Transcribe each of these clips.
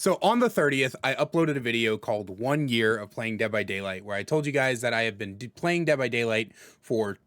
So on the 30th, I uploaded a video called 1 year of playing Dead by Daylight, where I told you guys that I have been playing Dead by Daylight for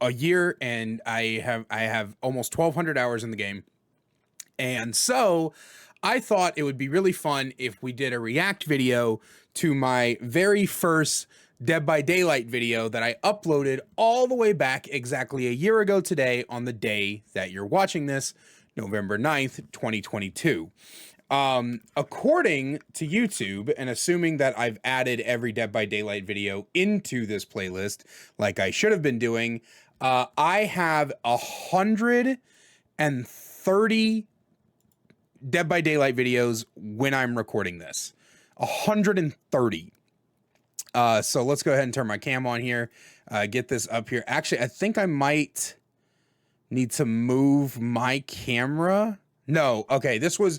a year, and I have almost 1,200 hours in the game. And so I thought it would be really fun if we did a react video to my very first Dead by Daylight video that I uploaded all the way back exactly a year ago today, on the day that you're watching this, November 9th, 2022. According to YouTube, and assuming that I've added every Dead by Daylight video into this playlist like I should have been doing, I have 130 Dead by Daylight videos when I'm recording this. 130. So let's go ahead and turn my cam on here, get this up here. Actually, I think I might need to move my camera. No, okay. This was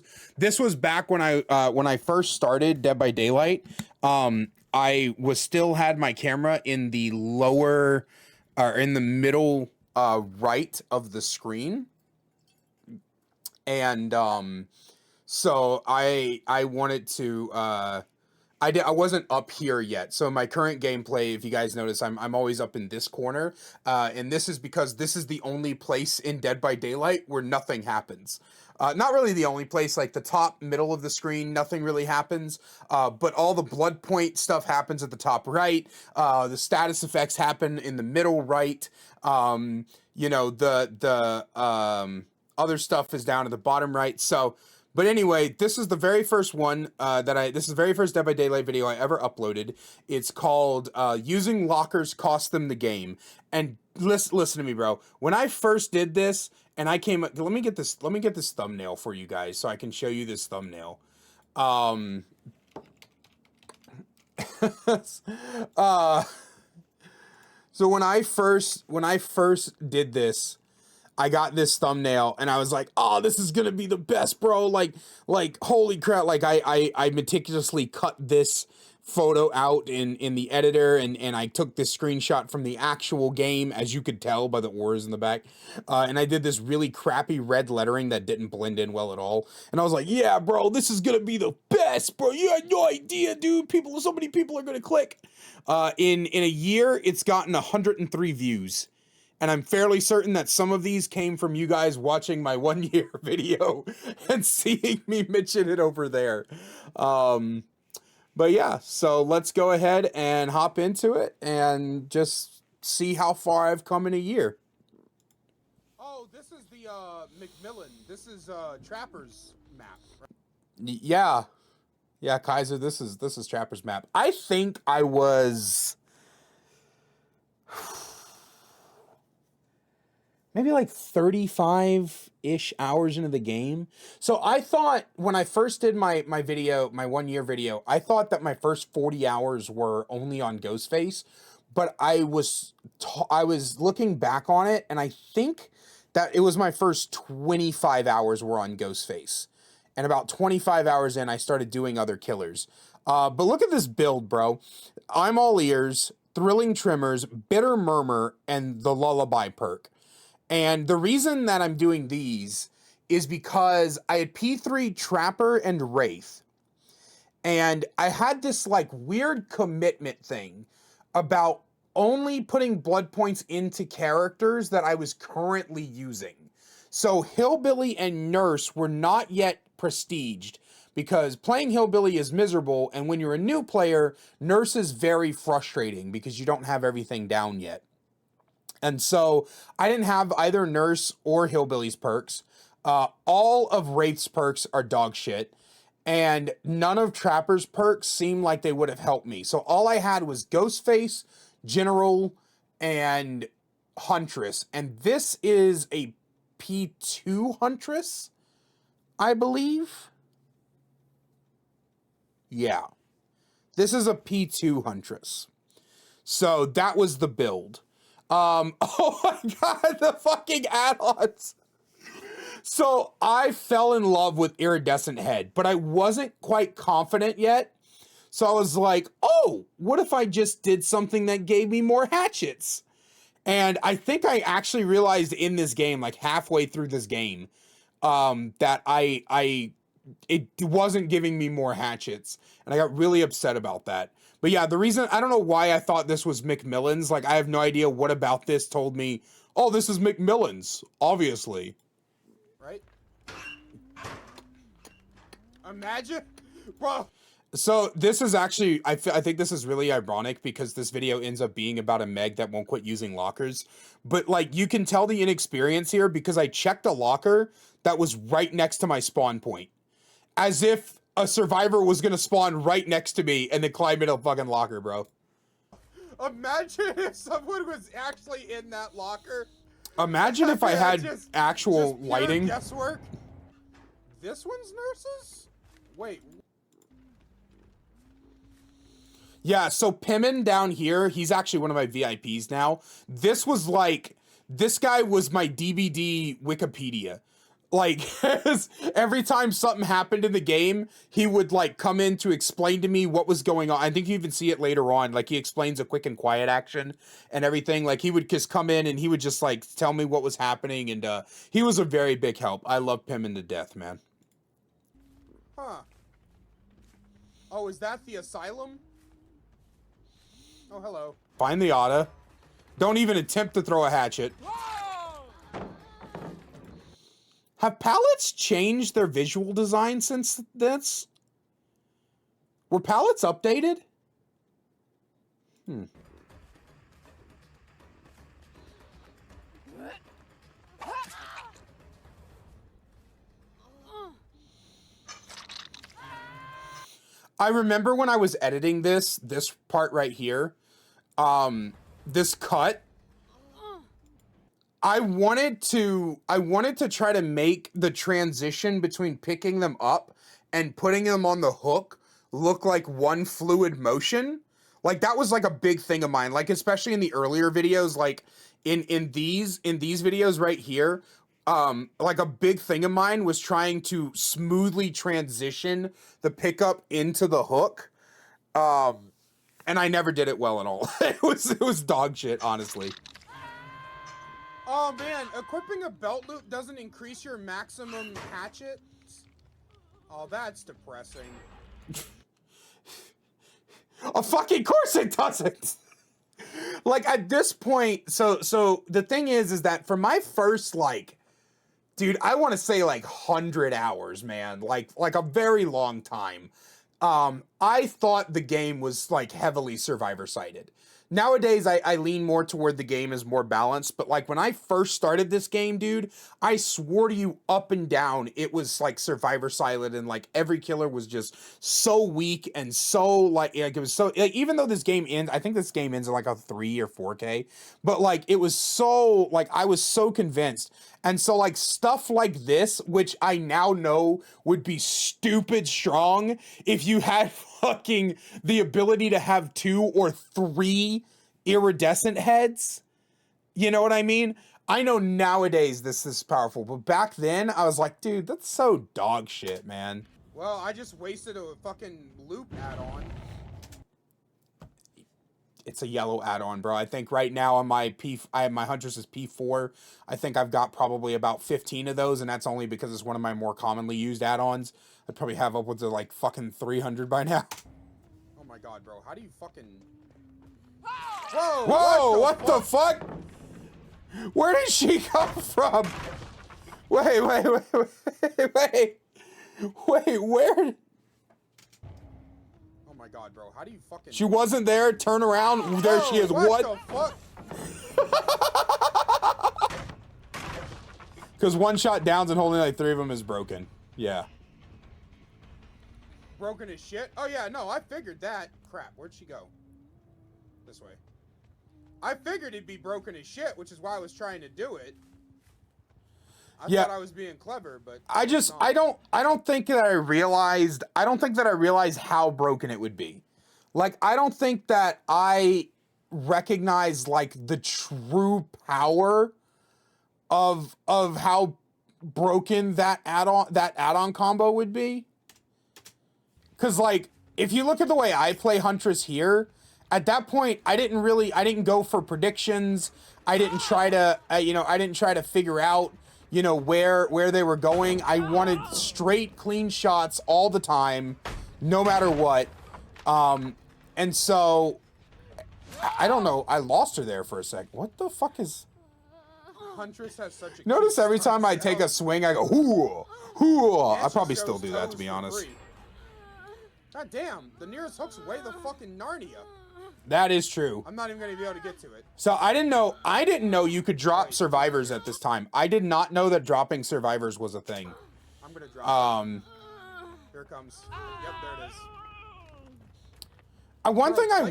back when I first started Dead by Daylight. I was still had my camera in the lower, or in the middle right of the screen, and so I wanted to I wasn't up here yet. So my current gameplay, if you guys notice, I'm always up in this corner, and this is because this is the only place in Dead by Daylight where nothing happens. Not really the only place, like the top middle of the screen, nothing really happens, but all the blood point stuff happens at the top right. The status effects happen in the middle right. You know, the other stuff is down at the bottom right. So, but anyway, this is the very first one this is the very first Dead by Daylight video I ever uploaded. It's called Using Lockers Cost Them the Game. And listen to me, bro. When I first did this, and I came, let me get this thumbnail for you guys so I can show you this thumbnail. So when I first did this, I got this thumbnail and I was like, oh, this is gonna be the best, bro. Like holy crap. Like I meticulously cut this photo out in the editor, and I took this screenshot from the actual game, as you could tell by the oars in the back. And I did this really crappy red lettering that didn't blend in well at all. And I was like, yeah, bro, this is gonna be the best, bro. You had no idea, dude. So many people are gonna click. In a year, it's gotten 103 views. And I'm fairly certain that some of these came from you guys watching my 1 year video and seeing me mention it over there. But yeah, so let's go ahead and hop into it and just see how far I've come in a year. Oh, this is the McMillan. This is Trapper's map. Right? Yeah. Yeah, Kaiser, this is Trapper's map. I think I was maybe like 35-ish hours into the game. So I thought when I first did my video, my 1 year video, I thought that my first 40 hours were only on Ghostface, but I was looking back on it, and I think that it was my first 25 hours were on Ghostface. And about 25 hours in, I started doing other killers. But look at this build, bro. I'm All Ears, Thrilling Tremors, Bitter Murmur, and the Lullaby perk. And the reason that I'm doing these is because I had P3, Trapper, and Wraith. And I had this like weird commitment thing about only putting blood points into characters that I was currently using. So Hillbilly and Nurse were not yet prestiged, because playing Hillbilly is miserable, and when you're a new player, Nurse is very frustrating because you don't have everything down yet. And so I didn't have either Nurse or Hillbilly's perks. All of Wraith's perks are dog shit, and none of Trapper's perks seemed like they would have helped me. So all I had was Ghostface, General, and Huntress. And this is a P2 Huntress, I believe. Yeah. This is a P2 Huntress. So that was the build. Oh my god, the fucking add-ons. So I fell in love with Iridescent Head, but I wasn't quite confident yet. So I was like, oh, what if I just did something that gave me more hatchets? And I think I actually realized in this game, like halfway through this game, that I it wasn't giving me more hatchets, and I got really upset about that. But yeah, the reason, I don't know why I thought this was McMillan's. Like, I have no idea what about this told me, oh, this is McMillan's, obviously. Right? Imagine, bro. So this is actually, I think this is really ironic because this video ends up being about a Meg that won't quit using lockers. But like, you can tell the inexperience here because I checked a locker that was right next to my spawn point. As if a survivor was gonna spawn right next to me and then climb in a fucking locker, bro. Imagine if someone was actually in that locker. Imagine if I had actual lighting. Guesswork. This one's nurses? Wait. Yeah, so Pimmon down here, he's actually one of my VIPs now. This was like, this guy was my DBD Wikipedia. Like, every time something happened in the game, he would, like, come in to explain to me what was going on. I think you even see it later on. Like, he explains a quick and quiet action and everything. Like, he would just come in and he would just, like, tell me what was happening. And, he was a very big help. I love Pimmon to death, man. Huh. Oh, is that the asylum? Oh, hello. Find the auto. Don't even attempt to throw a hatchet. Have pallets changed their visual design since this? Were pallets updated? I remember when I was editing this part right here, this cut, I wanted to try to make the transition between picking them up and putting them on the hook look like one fluid motion. Like, that was like a big thing of mine, like, especially in the earlier videos, like in these videos right here. Like, a big thing of mine was trying to smoothly transition the pickup into the hook. And I never did it well at all. It was dog shit, honestly. Oh man, equipping a belt loop doesn't increase your maximum hatchets? Oh, that's depressing. Oh, fucking course it doesn't! Like, at this point, so the thing is that for my first, like, dude, I want to say like 100 hours, man, like a very long time, I thought the game was like heavily survivor-sided. Nowadays, I lean more toward the game is more balanced, but like when I first started this game, dude, I swore to you up and down it was like survivor-sided, and like every killer was just so weak and so like it was so, like, even though this game ends, I think this game ends at like a 3 or 4K, but like it was so, like, I was so convinced. And so, like, stuff like this, which I now know would be stupid strong if you had fucking the ability to have 2 or 3 iridescent heads. You know what I mean? I know nowadays this is powerful, but back then I was like, dude, that's so dog shit, man. Well, I just wasted a fucking loop add-on. It's a yellow add-on, bro. I think right now on my my Huntress is P4. I think I've got probably about 15 of those, and that's only because it's one of my more commonly used add-ons. I probably have upwards of like fucking 300 by now. Oh my god, bro. How do you fucking... Whoa! Whoa! What the fuck? Where did she come from? Wait, where... Oh my god, bro. How do you fucking... She wasn't there. Turn around. There she is. What the fuck? Because one shot downs and holding like 3 of them is broken. Yeah. Broken as shit? Oh yeah, no, I figured that. Crap, where'd she go? This way. I figured it'd be broken as shit, which is why I was trying to do it. I thought I was being clever, but I don't think that I realized how broken it would be. Like, I don't think that I recognized like the true power of how broken that add-on combo would be. Cause like, if you look at the way I play Huntress here, at that point I didn't go for predictions. I didn't try to I didn't try to figure out, you know, where they were going. I wanted straight, clean shots all the time, no matter what. And so, I don't know. I lost her there for a sec. What the fuck is... Huntress has such a Notice every time I take a swing, I go, hoo, hoo. I probably still do that, to be honest. God damn, the nearest hook's way the fucking Narnia. That is true. I'm not even gonna be able to get to it. So I didn't know you could drop survivors at this time. I did not know that dropping survivors was a thing. I'm gonna drop it. Here it comes. Yep, there it is. One thing I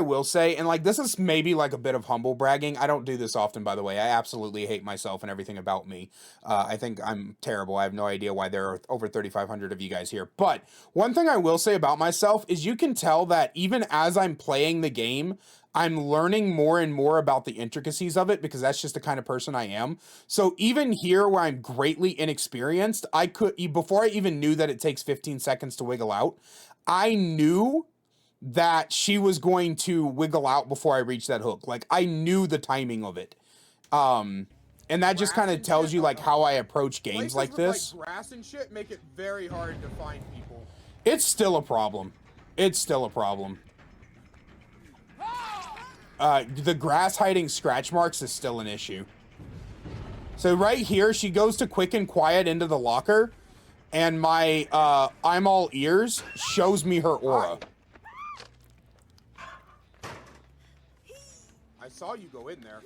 will say, and like this is maybe like a bit of humble bragging. I don't do this often, by the way. I absolutely hate myself and everything about me. I think I'm terrible. I have no idea why there are over 3,500 of you guys here. But one thing I will say about myself is you can tell that even as I'm playing the game, I'm learning more and more about the intricacies of it because that's just the kind of person I am. So even here where I'm greatly inexperienced, before I even knew that it takes 15 seconds to wiggle out, I knew that she was going to wiggle out before I reached that hook. Like, I knew the timing of it. And that just kind of tells you, like, how I approach games like this. Like grass and shit make it very hard to find people. It's still a problem. It's still a problem. The grass hiding scratch marks is still an issue. So right here, she goes to quick and quiet into the locker, and my I'm all ears shows me her aura. I saw you go in there.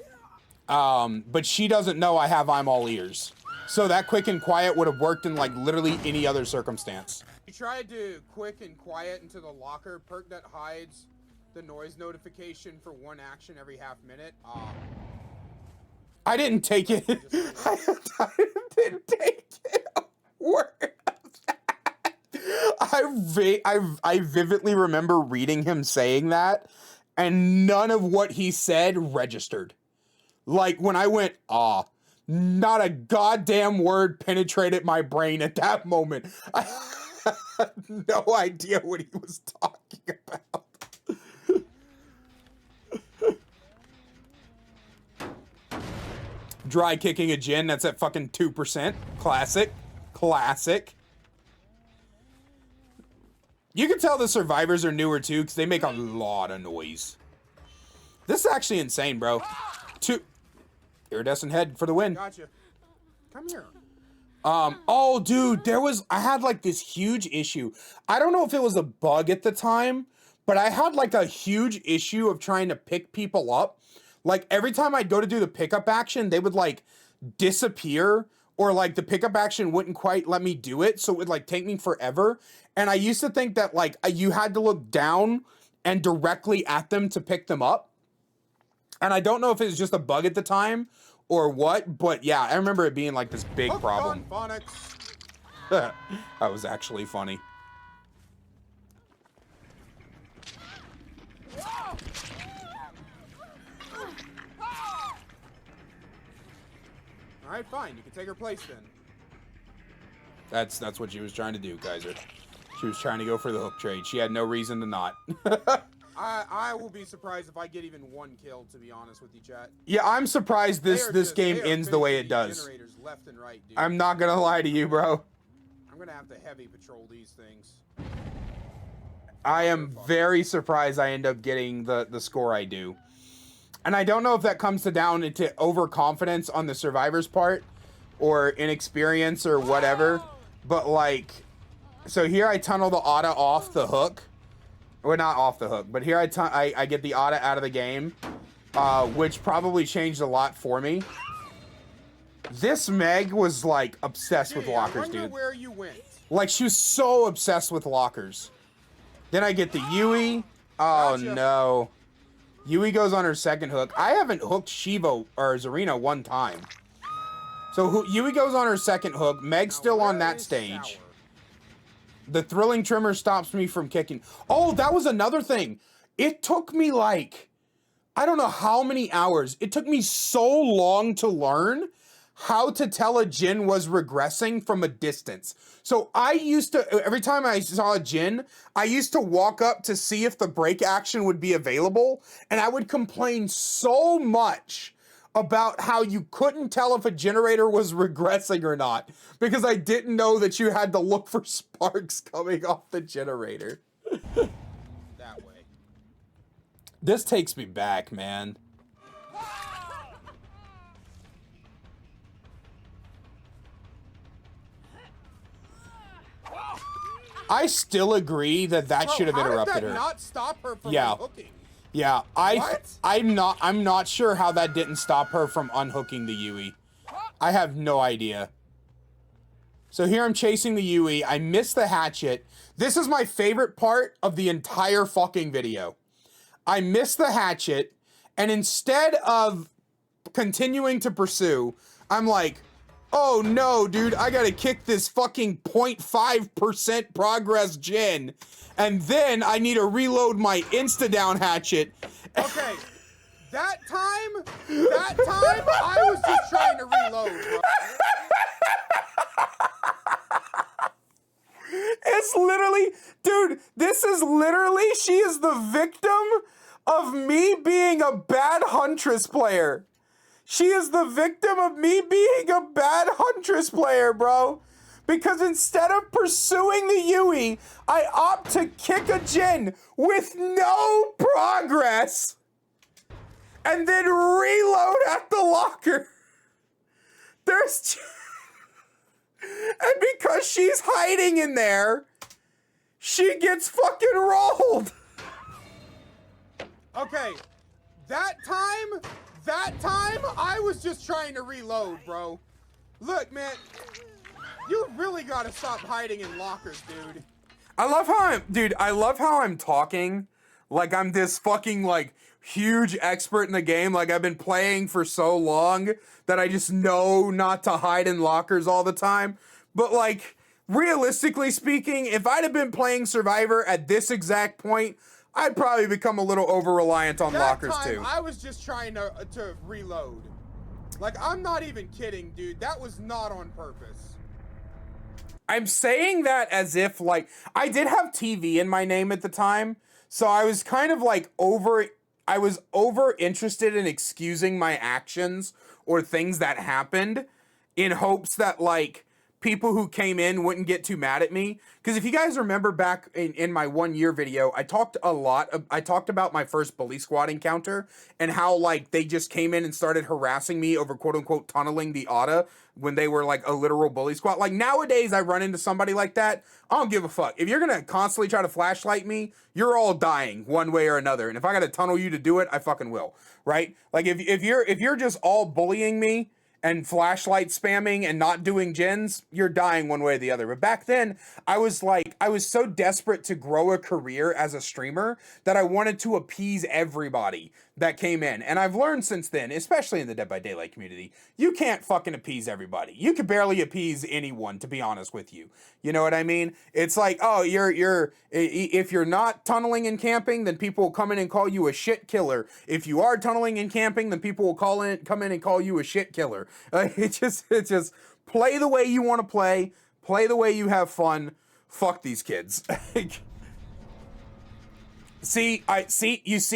But she doesn't know I have I'm all ears. So that quick and quiet would have worked in like literally any other circumstance. You tried to quick and quiet into the locker, perk that hides the noise notification for one action every half minute. I didn't take it. I didn't take it. Word. I vividly remember reading him saying that, and none of what he said registered. Like, when I went, not a goddamn word penetrated my brain at that moment. I had no idea what he was talking about. Dry kicking a Jin, that's at fucking 2%. Classic. Classic. You can tell the survivors are newer too, because they make a lot of noise. This is actually insane, bro. Iridescent head for the win. Gotcha. Come here. Oh, dude, I had like this huge issue. I don't know if it was a bug at the time, but I had like a huge issue of trying to pick people up. Like, every time I'd go to do the pickup action, they would, like, disappear, or, like, the pickup action wouldn't quite let me do it, so it would, like, take me forever. And I used to think that, like, you had to look down and directly at them to pick them up. And I don't know if it was just a bug at the time or what, but, yeah, I remember it being, like, this big problem. That was actually funny. Alright, fine. You can take her place then. That's what she was trying to do, Kaiser. She was trying to go for the hook trade. She had no reason to not. I will be surprised if I get even one kill, to be honest with you, chat. Yeah, I'm surprised this game ends the way it does. Left and right, dude. I'm not gonna lie to you, bro. I'm gonna have to heavy patrol these things. I am very surprised I end up getting the score I do. And I don't know if that comes down into overconfidence on the survivor's part or inexperience or whatever, but like, so here I tunnel the auto off the hook. Well, not off the hook, but here I get the auto out of the game, which probably changed a lot for me. This Meg was like obsessed with lockers, dude. I wonder where you went. Like, she was so obsessed with lockers. Then I get the Yui. Oh, gotcha. No. Yui goes on her second hook. I haven't hooked Shiva or Zarina one time. So Yui goes on her second hook. Meg's still on that stage. The thrilling trimmer stops me from kicking. Oh, that was another thing. It took me like, I don't know how many hours. It took me so long to learn how to tell a Jin was regressing from a distance. So I used to, every time I saw a Jin, I used to walk up to see if the break action would be available, and I would complain so much about how you couldn't tell if a generator was regressing or not because I didn't know that you had to look for sparks coming off the generator. That way. This takes me back, man. I still agree that should have interrupted her. How did that not stop her from Yeah. unhooking? Yeah, What? I'm not sure how that didn't stop her from unhooking the Yui. I have no idea. So here I'm chasing the Yui. I missed the hatchet. This is my favorite part of the entire fucking video. I missed the hatchet, and instead of continuing to pursue, I'm like, oh no, dude, I gotta kick this fucking 0.5% progress gen, and then I need to reload my insta-down hatchet. Okay, that time, I was just trying to reload, bro. It's literally, dude, this is literally, she is the victim of me being a bad Huntress player. She is the victim of me being a bad Huntress player, bro. Because instead of pursuing the Yui, I opt to kick a gen with no progress and then reload at the locker. There's... And because she's hiding in there, she gets fucking rolled. Okay, that time, I was just trying to reload, bro. Look, man, you really gotta stop hiding in lockers, dude. I love how I'm talking like I'm this fucking, like, huge expert in the game. Like, I've been playing for so long that I just know not to hide in lockers all the time. But, like, realistically speaking, if I'd have been playing Survivor at this exact point, I'd probably become a little over-reliant on lockers, too. I was just trying to reload. Like, I'm not even kidding, dude. That was not on purpose. I'm saying that as if, like, I did have TV in my name at the time, so I was kind of, like, I was over interested in excusing my actions or things that happened in hopes that, like, people who came in wouldn't get too mad at me. Because if you guys remember back in my 1 year video, I talked about my first bully squad encounter and how, like, they just came in and started harassing me over quote unquote tunneling the AUTA when they were like a literal bully squad. Like, nowadays I run into somebody like that, I don't give a fuck. If you're gonna constantly try to flashlight me, you're all dying one way or another. And if I gotta tunnel you to do it, I fucking will, right? Like, if you're just all bullying me and flashlight spamming and not doing gens, you're dying one way or the other. But back then, I was so desperate to grow a career as a streamer that I wanted to appease everybody that came in. And I've learned since then, especially in the Dead by Daylight community, you can't fucking appease everybody. You could barely appease anyone, to be honest with you. You know what I mean? It's like, oh, if you're not tunneling and camping, then people will come in and call you a shit killer. If you are tunneling and camping, then people will come in and call you a shit killer. It's just play the way you want to play the way you have fun. Fuck these kids.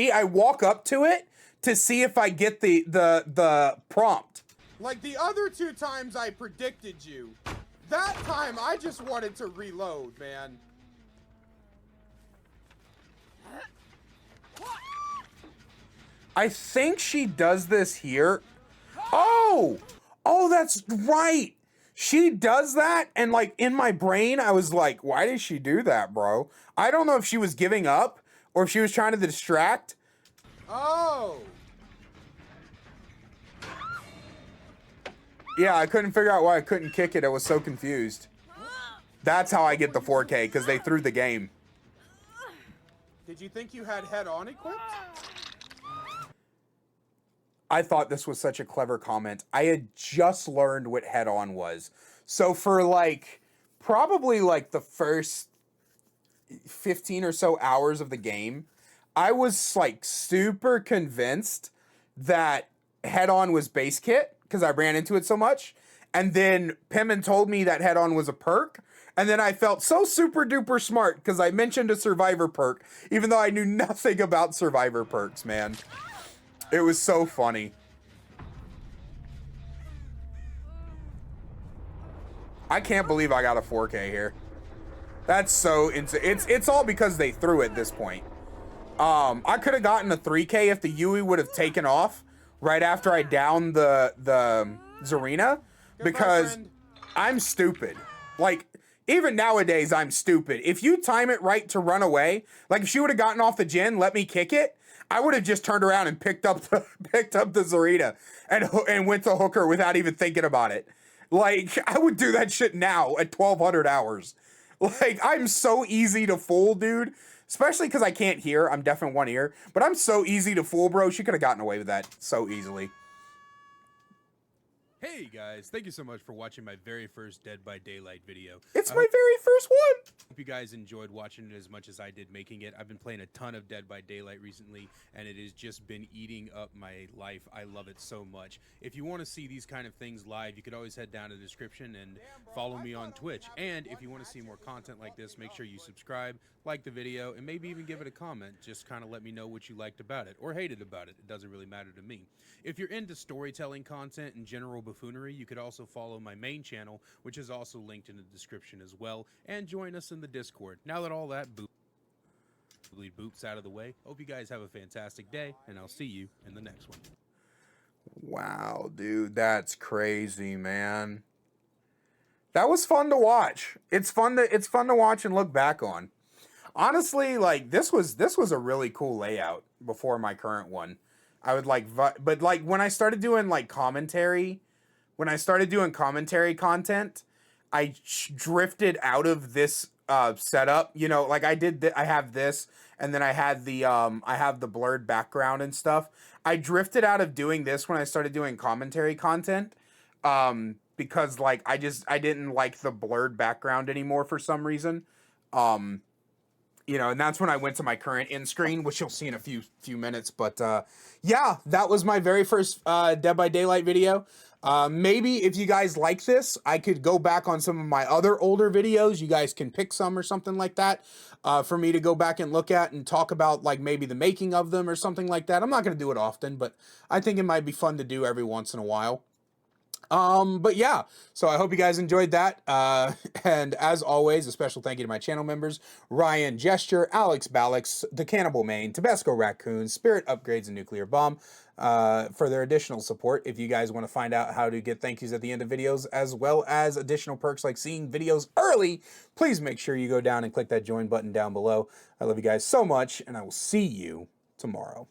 I walk up to it to see if I get the prompt. Like the other 2 times I predicted you. That time I just wanted to reload, man. I think she does this here. Oh, that's right. She does that, and like in my brain, I was like, why did she do that, bro? I don't know if she was giving up or if she was trying to distract. Oh. Yeah, I couldn't figure out why I couldn't kick it. I was so confused. That's how I get the 4K, because they threw the game. Did you think you had head-on equipped? I thought this was such a clever comment. I had just learned what head-on was. So for like, probably like the first 15 or so hours of the game, I was like super convinced that head-on was base kit because I ran into it so much. And then Pimmin told me that head-on was a perk. And then I felt so super duper smart because I mentioned a survivor perk, even though I knew nothing about survivor perks, man. It was so funny. I can't believe I got a 4K here. That's so insane. It's all because they threw at this point. I could have gotten a 3K if the Yui would have taken off right after I downed the Zarina, because I'm stupid. Like, even nowadays, I'm stupid. If you time it right to run away, like if she would have gotten off the Jin, let me kick it, I would have just turned around and picked up the Zarina and went to hook her without even thinking about it. Like, I would do that shit now at 1200 hours. Like, I'm so easy to fool, dude. Especially because I can't hear. I'm deaf in one ear. But I'm so easy to fool, bro. She could have gotten away with that so easily. Hey guys, thank you so much for watching my very first Dead by Daylight video. It's my very first one. Hope you guys enjoyed watching it as much as I did making it. I've been playing a ton of Dead by Daylight recently, and it has just been eating up my life. I love it so much. If you want to see these kind of things live, you could always head down to the description and follow me on Twitch. And if you want to see more content like this, make sure you subscribe, like the video, and maybe even give it a comment. Just kind of let me know what you liked about it or hated about it. It doesn't really matter to me. If you're into storytelling content and general buffoonery, you could also follow my main channel, which is also linked in the description as well, and join us in the Discord. Now that all that boops out of the way, hope you guys have a fantastic day, and I'll see you in the next one. Wow, dude, that's crazy, man. That was fun to watch. It's fun to watch and look back on. Honestly, like this was a really cool layout before my current one. I would like, but like when I started doing like commentary, content, I drifted out of this setup. You know, like I have this, and then I had the blurred background and stuff. I drifted out of doing this when I started doing commentary content, because like I didn't like the blurred background anymore for some reason. You know, and that's when I went to my current end screen, which you'll see in a few minutes. But yeah, that was my very first Dead by Daylight video. Maybe if you guys like this, I could go back on some of my other older videos. You guys can pick some or something like that for me to go back and look at and talk about like maybe the making of them or something like that. I'm not going to do it often, but I think it might be fun to do every once in a while. But yeah, so I hope you guys enjoyed that. And as always, a special thank you to my channel members, Ryan Gesture, Alex Balix, The Cannibal Main, Tabasco Raccoon, Spirit Upgrades, and Nuclear Bomb, for their additional support. If you guys want to find out how to get thank yous at the end of videos, as well as additional perks like seeing videos early, please make sure you go down and click that join button down below. I love you guys so much, and I will see you tomorrow.